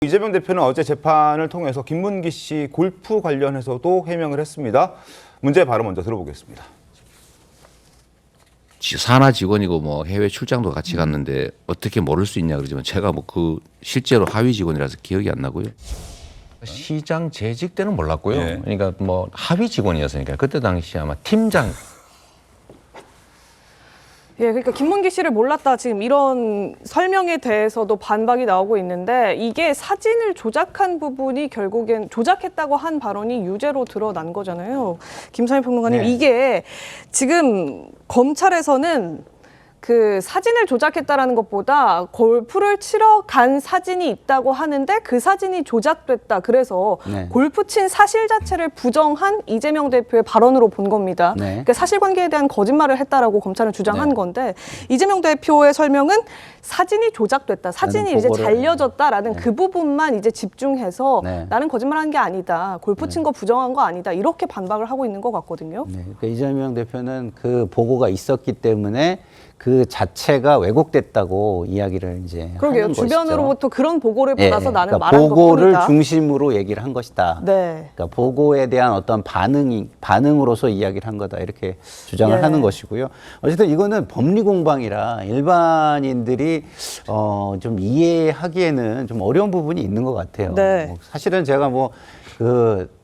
이재명 대표는 어제 재판을 통해서 김문기 씨 골프 관련해서도 해명을 했습니다. 문제 바로 먼저 들어보겠습니다. 산하 직원이고 뭐 해외 출장도 같이 갔는데 어떻게 모를 수 있냐 그러지만 제가 뭐 그 실제로 하위 직원이라서 기억이 안 나고요. 시장 재직 때는 몰랐고요. 네. 그러니까 뭐 하위 직원이었으니까 그때 당시 아마 팀장. 예, 그러니까 김문기 씨를 몰랐다 지금 이런 설명에 대해서도 반박이 나오고 있는데 이게 사진을 조작한 부분이 결국엔 조작했다고 한 발언이 유죄로 드러난 거잖아요. 김선희 평론가님, 네. 이게 지금 검찰에서는 그 사진을 조작했다라는 것보다 골프를 치러 간 사진이 있다고 하는데 그 사진이 조작됐다. 그래서 네. 골프 친 사실 자체를 부정한 이재명 대표의 발언으로 본 겁니다. 네. 그러니까 사실관계에 대한 거짓말을 했다라고 검찰은 주장한 네. 건데 이재명 대표의 설명은 사진이 조작됐다. 사진이 이제 보고를- 잘려졌다라는 그 부분만 이제 집중해서 네. 나는 거짓말한 게 아니다. 골프 친 거 부정한 거 아니다. 이렇게 반박을 하고 있는 것 같거든요. 네, 그러니까 이재명 대표는 그 보고가 있었기 때문에 그 자체가 왜곡됐다고 이야기를 이제 그러게요. 하는 것이죠. 주변으로부터 그런 보고를 예, 받아서 나는 그러니까 말한 보고를 것뿐이다. 중심으로 얘기를 한 것이다. 네. 그러니까 보고에 대한 어떤 반응으로서 이야기를 한 거다 이렇게 주장을 예. 하는 것이고요. 어쨌든 이거는 법리 공방이라 일반인들이 좀 이해하기에는 좀 어려운 부분이 있는 것 같아요. 네. 뭐 사실은 제가 뭐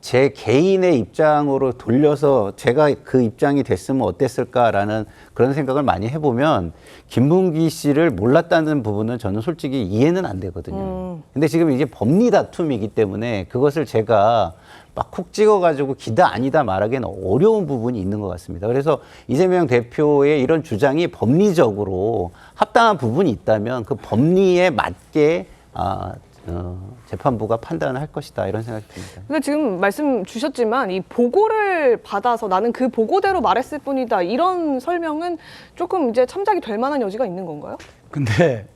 제 개인의 입장으로 돌려서 제가 그 입장이 됐으면 어땠을까라는 그런 생각을 많이 해보면 김문기 씨를 몰랐다는 부분은 저는 솔직히 이해는 안 되거든요. 근데 지금 이게 법리 다툼이기 때문에 그것을 제가 막 콕 찍어가지고 기다 아니다 말하기는 어려운 부분이 있는 것 같습니다. 그래서 이재명 대표의 이런 주장이 법리적으로 합당한 부분이 있다면 그 법리에 맞게 재판부가 판단을 할 것이다 이런 생각이 듭니다. 근데 지금 말씀 주셨지만 이 보고를 받아서 나는 그 보고대로 말했을 뿐이다. 이런 설명은 조금 이제 참작이 될 만한 여지가 있는 건가요? 근데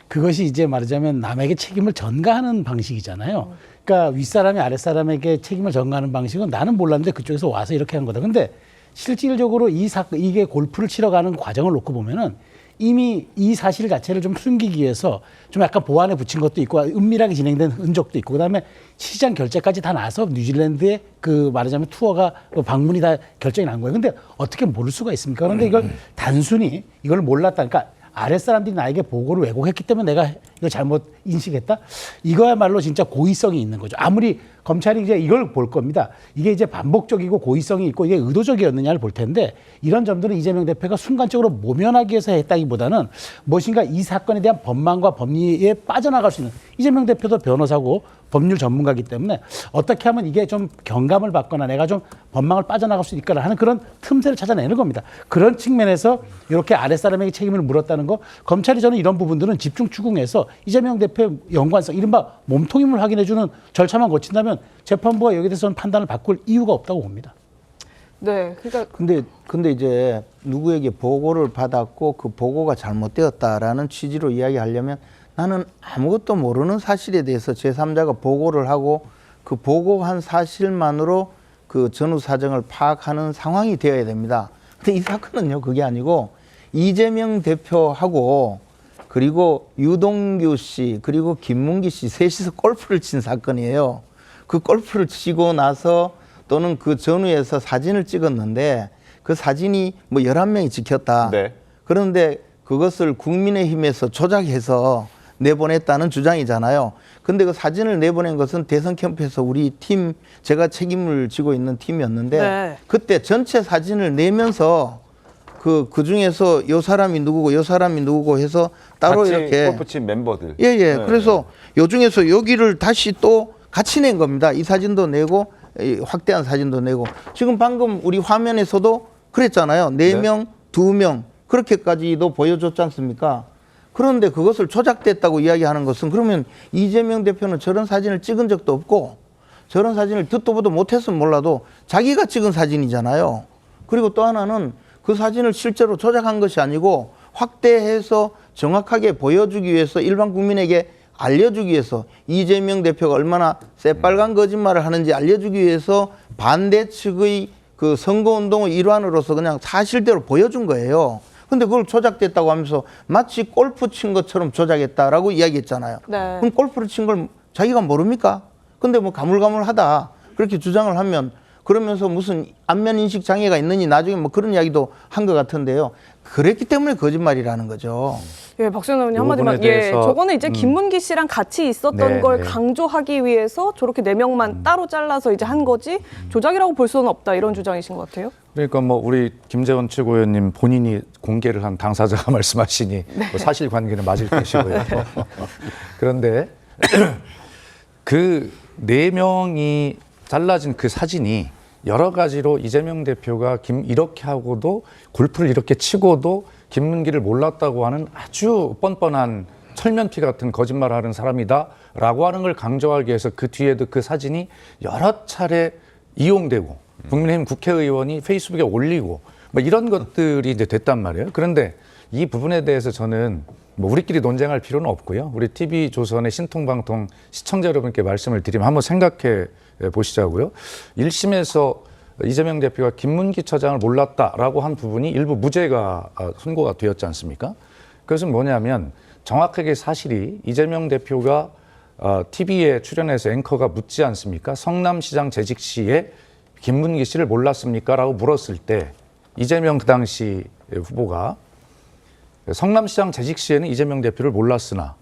그것이 이제 말하자면 남에게 책임을 전가하는 방식이잖아요. 그러니까 윗사람이 아랫사람에게 책임을 전가하는 방식은 나는 몰랐는데 그쪽에서 와서 이렇게 한 거다. 근데 실질적으로 이게 골프를 치러 가는 과정을 놓고 보면은 이미 이 사실 자체를 좀 숨기기 위해서 좀 약간 보안에 붙인 것도 있고 은밀하게 진행된 흔적도 있고 그다음에 시장 결제까지 다 나서 뉴질랜드의 그 말하자면 투어가 방문이 다 결정이 난 거예요. 근데 어떻게 모를 수가 있습니까? 그런데 이걸 단순히 이걸 몰랐다. 그러니까 아랫사람들이 나에게 보고를 왜곡했기 때문에 내가 이거 잘못 인식했다? 이거야말로 진짜 고의성이 있는 거죠. 아무리 검찰이 이제 이걸 볼 겁니다. 이게 이제 반복적이고 고의성이 있고 이게 의도적이었느냐를 볼 텐데 이런 점들은 이재명 대표가 순간적으로 모면하기 위해서 했다기보다는 무엇인가 이 사건에 대한 법망과 법리에 빠져나갈 수 있는 이재명 대표도 변호사고 법률 전문가이기 때문에 어떻게 하면 이게 좀 경감을 받거나 내가 좀 법망을 빠져나갈 수 있을까 하는 그런 틈새를 찾아내는 겁니다. 그런 측면에서 이렇게 아랫사람에게 책임을 물었다는 거 검찰이 저는 이런 부분들은 집중 추궁해서 이재명 대표의 연관성 이른바 몸통임을 확인해주는 절차만 거친다면 재판부가 여기에 대해서는 판단을 바꿀 이유가 없다고 봅니다. 네. 그러니까 근데 이제 누구에게 보고를 받았고 그 보고가 잘못되었다라는 취지로 이야기하려면 나는 아무것도 모르는 사실에 대해서 제3자가 보고를 하고 그 보고한 사실만으로 그 전후 사정을 파악하는 상황이 되어야 됩니다. 근데 이 사건은요, 그게 아니고 이재명 대표하고 그리고 유동규 씨 그리고 김문기 씨 셋이서 골프를 친 사건이에요. 그 골프를 치고 나서 또는 그 전후에서 사진을 찍었는데 그 사진이 뭐 11명이 찍혔다. 네. 그런데 그것을 국민의힘에서 조작해서 내보냈다는 주장이잖아요. 근데 그 사진을 내보낸 것은 대선 캠프에서 우리 팀, 제가 지고 있는 팀이었는데 네. 그때 전체 사진을 내면서 그 중에서 요 사람이 누구고 요 사람이 누구고 해서 따로 같이 이렇게 골프 친 멤버들. 예. 네. 그래서 요 중에서 여기를 다시 또 같이 낸 겁니다. 이 사진도 내고 이 확대한 사진도 내고 지금 방금 우리 화면에서도 그랬잖아요. 4명, 2명 그렇게까지도 보여줬지 않습니까? 그런데 그것을 조작됐다고 이야기하는 것은 그러면 이재명 대표는 저런 사진을 찍은 적도 없고 저런 사진을 듣도 보도 못했으면 몰라도 자기가 찍은 사진이잖아요. 그리고 또 하나는 그 사진을 실제로 조작한 것이 아니고 확대해서 정확하게 보여주기 위해서 일반 국민에게 알려주기 위해서 이재명 대표가 얼마나 새빨간 거짓말을 하는지 알려주기 위해서 반대 측의 그 선거운동의 일환으로서 그냥 사실대로 보여준 거예요. 근데 그걸 조작됐다고 하면서 마치 골프 친 것처럼 조작했다라고 이야기했잖아요. 네. 그럼 골프를 친 걸 자기가 모릅니까? 근데 뭐 가물가물하다 그렇게 주장을 하면 그러면서 무슨 안면 인식 장애가 있느니 나중에 뭐 그런 이야기도 한 것 같은데요. 그랬기 때문에 거짓말이라는 거죠. 예, 박수현 의원님 이 한마디만. 부분에 예, 대해서, 저거는 이제 김문기 씨랑 같이 있었던 네, 걸 네. 강조하기 위해서 저렇게 4명만 따로 잘라서 이제 한 거지 조작이라고 볼 수는 없다 이런 주장이신 것 같아요. 그러니까 뭐 우리 김재원 최고위원님 본인이 공개를 한 당사자가 말씀하시니 뭐 사실관계는 맞을 것이고요. 그런데 그 4명이 잘라진 그 사진이 여러 가지로 이재명 대표가 이렇게 하고도 골프를 이렇게 치고도 김문기를 몰랐다고 하는 아주 뻔뻔한 철면피 같은 거짓말을 하는 사람이다라고 하는 걸 강조하기 위해서 그 뒤에도 그 사진이 여러 차례 이용되고 국민의힘 국회의원이 페이스북에 올리고 뭐 이런 것들이 이제 됐단 말이에요. 그런데 이 부분에 대해서 저는 뭐 우리끼리 논쟁할 필요는 없고요. 우리 TV조선의 신통방통 시청자 여러분께 말씀을 드리면 한번 생각해 보시자고요. 1심에서 이재명 대표가 김문기 처장을 몰랐다라고 한 부분이 일부 무죄가 선고가 되었지 않습니까? 그것은 뭐냐면 정확하게 사실이 이재명 대표가 TV에 출연해서 앵커가 묻지 않습니까? 성남시장 재직 시에 김문기 씨를 몰랐습니까? 라고 물었을 때 이재명 그 당시 후보가 성남시장 재직 시에는 이재명 대표를 몰랐으나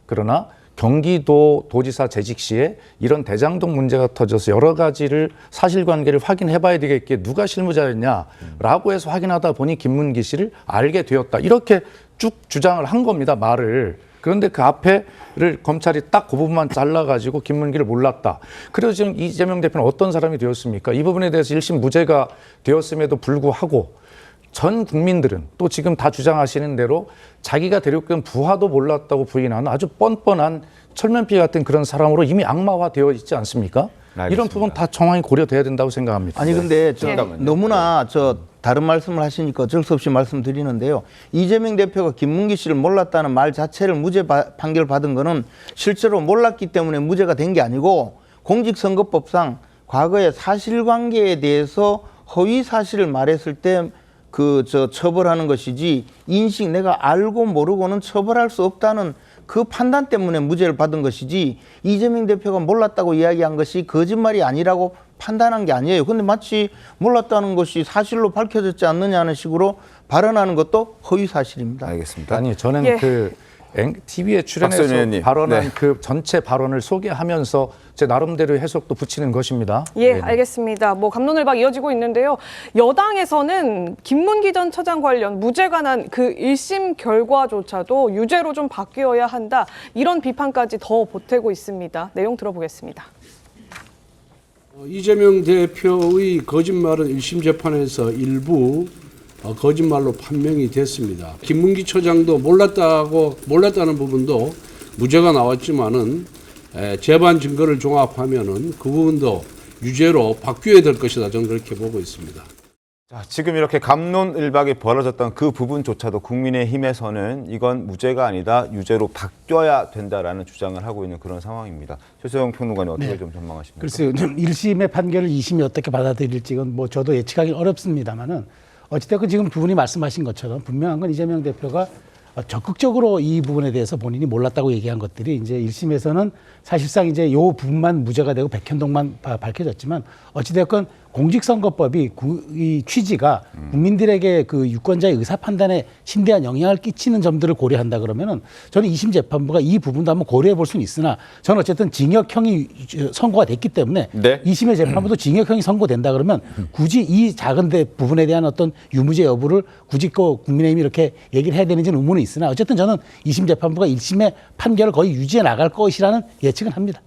그러나 경기도 도지사 재직 시에 이런 대장동 문제가 터져서 여러 가지를 사실관계를 확인해봐야 되겠기에 누가 실무자였냐라고 해서 확인하다 보니 김문기 씨를 알게 되었다. 이렇게 쭉 주장을 한 겁니다. 말을. 그런데 그 앞에를 검찰이 딱 그 부분만 잘라가지고 김문기를 몰랐다. 그래서 지금 이재명 대표는 어떤 사람이 되었습니까? 이 부분에 대해서 1심 무죄가 되었음에도 불구하고 전 국민들은 또 지금 다 주장하시는 대로 자기가 데려온 부하도 몰랐다고 부인하는 아주 뻔뻔한 철면피 같은 그런 사람으로 이미 악마화되어 있지 않습니까? 알겠습니다. 이런 부분 다 정황이 고려돼야 된다고 생각합니다. 아니 근데 저 잠깐만요. 너무나 저 다른 말씀을 하시니까 어쩔 수 없이 말씀드리는데요. 이재명 대표가 김문기 씨를 몰랐다는 말 자체를 무죄 판결 받은 거는 실제로 몰랐기 때문에 무죄가 된 게 아니고 공직선거법상 과거의 사실관계에 대해서 허위 사실을 말했을 때 처벌하는 것이지 인식 내가 알고 모르고는 처벌할 수 없다는 그 판단 때문에 무죄를 받은 것이지 이재명 대표가 몰랐다고 이야기한 것이 거짓말이 아니라고 판단한 게 아니에요. 근데 마치 몰랐다는 것이 사실로 밝혀졌지 않느냐는 식으로 발언하는 것도 허위 사실입니다. 알겠습니다. 아니 저는 예. 그 TV에 박수현 출연해서 의원님. 발언한 네. 그 전체 발언을 소개하면서 제 나름대로 해석도 붙이는 것입니다. 예, 네. 알겠습니다. 뭐 갑론을박 이어지고 있는데요. 여당에서는 김문기 전 처장 관련 무죄가 난 그 1심 결과조차도 유죄로 좀 바뀌어야 한다. 이런 비판까지 더 보태고 있습니다. 내용 들어보겠습니다. 이재명 대표의 거짓말은 1심 재판에서 일부 거짓말로 판명이 됐습니다. 김문기 처장도 몰랐다는 부분도 무죄가 나왔지만은 재반 증거를 종합하면은 그 부분도 유죄로 바뀌어야 될 것이다. 저는 그렇게 보고 있습니다. 자, 지금 이렇게 갑론을박이 벌어졌던 그 부분조차도 국민의힘에서는 이건 무죄가 아니다 유죄로 바뀌어야 된다라는 주장을 하고 있는 그런 상황입니다. 최소영 평론가님 어떻게 좀 전망하십니까? 글쎄요. 1심의 판결을 2심이 어떻게 받아들일지는 뭐 저도 예측하기 어렵습니다만은 어찌됐건 지금 두 분이 말씀하신 것처럼 분명한 건 이재명 대표가 적극적으로 이 부분에 대해서 본인이 몰랐다고 얘기한 것들이 이제 1심에서는 사실상 이제 요 부분만 무죄가 되고 백현동만 밝혀졌지만 어찌됐건 공직선거법이 이 취지가 국민들에게 그 유권자의 의사 판단에 심대한 영향을 끼치는 점들을 고려한다 그러면은 저는 2심 재판부가 이 부분도 한번 고려해 볼 수는 있으나 저는 어쨌든 징역형이 선고가 됐기 때문에 네. 2심의 재판부도 징역형이 선고된다 그러면 굳이 이 작은 부분에 대한 어떤 유무죄 여부를 굳이 국민의힘이 이렇게 얘기를 해야 되는지는 의문이 있으나 어쨌든 저는 2심 재판부가 1심의 판결을 거의 유지해 나갈 것이라는 예측은 합니다.